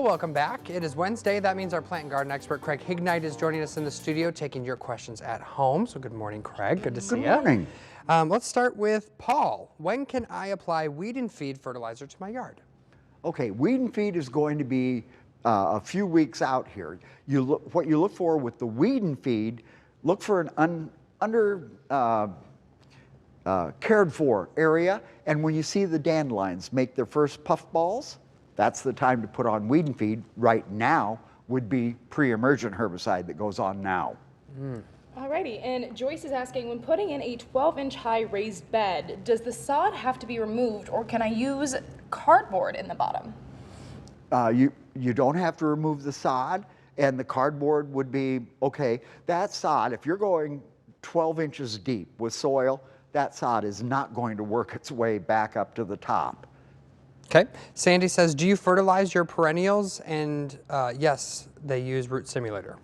Welcome back. It is Wednesday. That means our plant and garden expert, Craig Hignight, is joining us in the studio, taking your questions at home. So good morning, Craig. Good to see you. Good morning. Let's start with Paul. When can I apply weed and feed fertilizer to my yard? Okay, weed and feed is going to be a few weeks out here. What you look for with the weed and feed, look for an cared for area, and when you see the dandelions make their first puff balls, that's the time to put on weed and feed. Right now would be pre-emergent herbicide that goes on now. Alrighty, and Joyce is asking, when putting in a 12-inch high raised bed, does the sod have to be removed, or can I use cardboard in the bottom? You don't have to remove the sod, and the cardboard would be okay. That sod, if you're going 12 inches deep with soil, that sod is not going to work its way back up to the top. Okay. Sandy says, do you fertilize your perennials? And yes, they use root stimulator.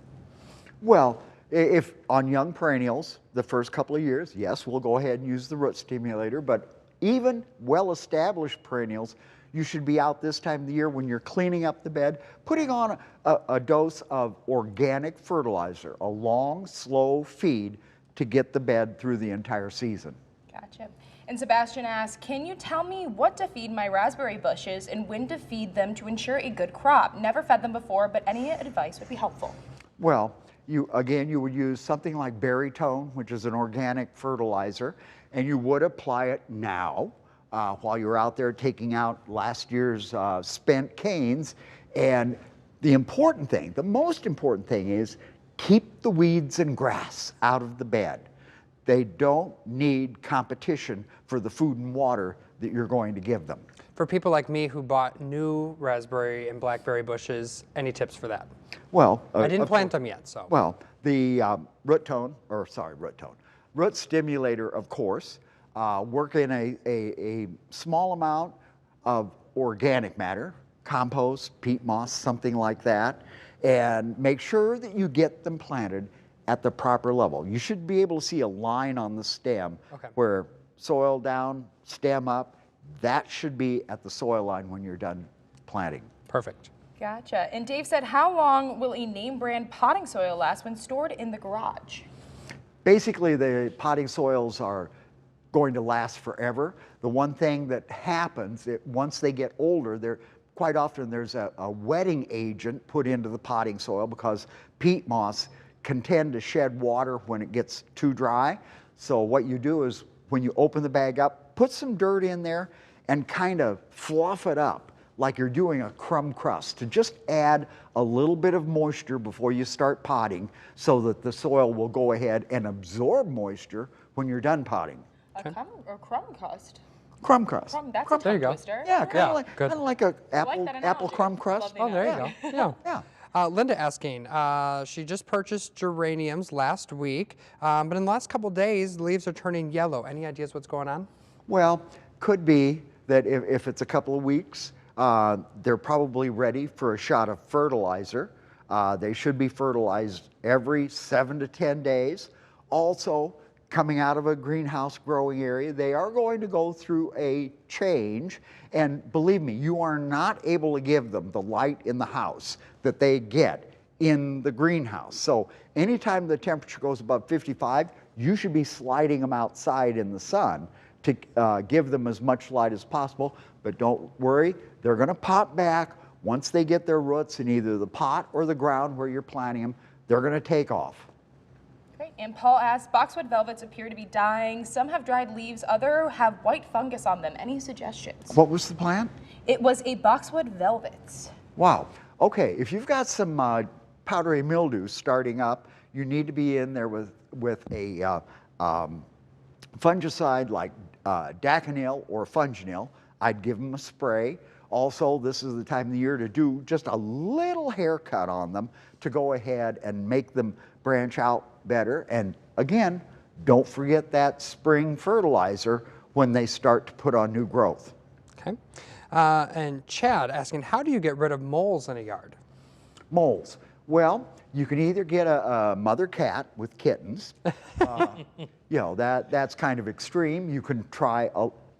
Well, if on young perennials, the first couple of years, yes, we'll go ahead and use the root stimulator, but even well-established perennials, you should be out this time of the year when you're cleaning up the bed, putting on a dose of organic fertilizer, a long, slow feed to get the bed through the entire season. Gotcha. And Sebastian asks, can you tell me what to feed my raspberry bushes and when to feed them to ensure a good crop? Never fed them before, but any advice would be helpful. Well, you would use something like Berrytone, which is an organic fertilizer, and you would apply it now while you're out there taking out last year's spent canes. And the most important thing is keep the weeds and grass out of the bed. They don't need competition for the food and water that you're going to give them. For people like me who bought new raspberry and blackberry bushes, any tips for that? Well, I didn't plant them yet, so. Well, the root stimulator, of course, work in a small amount of organic matter, compost, peat moss, something like that, and make sure that you get them planted at the proper level. You should be able to see a line on the stem where soil down, stem up. That should be at the soil line when you're done planting. Perfect. Gotcha. And Dave said, how long will a name brand potting soil last when stored in the garage? Basically, the potting soils are going to last forever. The one thing that happens, once they get older, quite often there's a wetting agent put into the potting soil because peat moss can tend to shed water when it gets too dry. So what you do is when you open the bag up, put some dirt in there and kind of fluff it up like you're doing a crumb crust to just add a little bit of moisture before you start potting so that the soil will go ahead and absorb moisture when you're done potting. A crumb crust. Crumb crust. That's a tongue twister. Yeah, kind of like an apple crumb crust. Oh, there you go. Yeah. Linda asking, she just purchased geraniums last week, but in the last couple days, the leaves are turning yellow. Any ideas what's going on? Well, could be that if it's a couple of weeks, they're probably ready for a shot of fertilizer. They should be fertilized every 7 to 10 days. Also, coming out of a greenhouse growing area, they are going to go through a change. And believe me, you are not able to give them the light in the house that they get in the greenhouse. So anytime the temperature goes above 55, you should be sliding them outside in the sun to give them as much light as possible. But don't worry, they're going to pop back once they get their roots in either the pot or the ground where you're planting them. They're going to take off. Great. And Paul asks, boxwood velvets appear to be dying. Some have dried leaves, others have white fungus on them. Any suggestions? What was the plant? It was a boxwood velvet. Wow. Okay, if you've got some powdery mildew starting up, you need to be in there with a fungicide like Daconil or Funginil. I'd give them a spray. Also, this is the time of the year to do just a little haircut on them to go ahead and make them branch out better. And again, don't forget that spring fertilizer when they start to put on new growth. Okay. And Chad asking, how do you get rid of moles in a yard? Moles. Well, you can either get a mother cat with kittens. You know, that's kind of extreme. You can try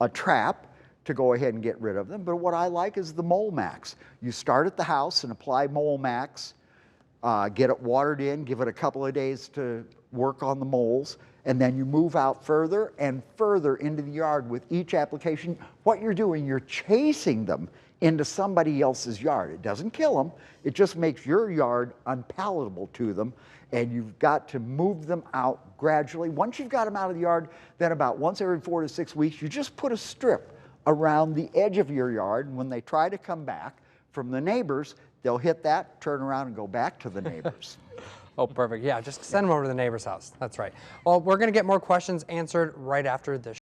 a trap. to go ahead and get rid of them. But what I like is the Mole Max. You start at the house and apply Mole Max, get it watered in, give it a couple of days to work on the moles, and then you move out further and further into the yard with each application. What you're doing, you're chasing them into somebody else's yard. It doesn't kill them, it just makes your yard unpalatable to them, and you've got to move them out gradually. Once you've got them out of the yard, then about once every 4 to 6 weeks, you just put a strip around the edge of your yard, and when they try to come back from the neighbors, they'll hit that, turn around, and go back to the neighbors. Oh, perfect. Yeah, just send them over to the neighbor's house. That's right. Well, we're going to get more questions answered right after this.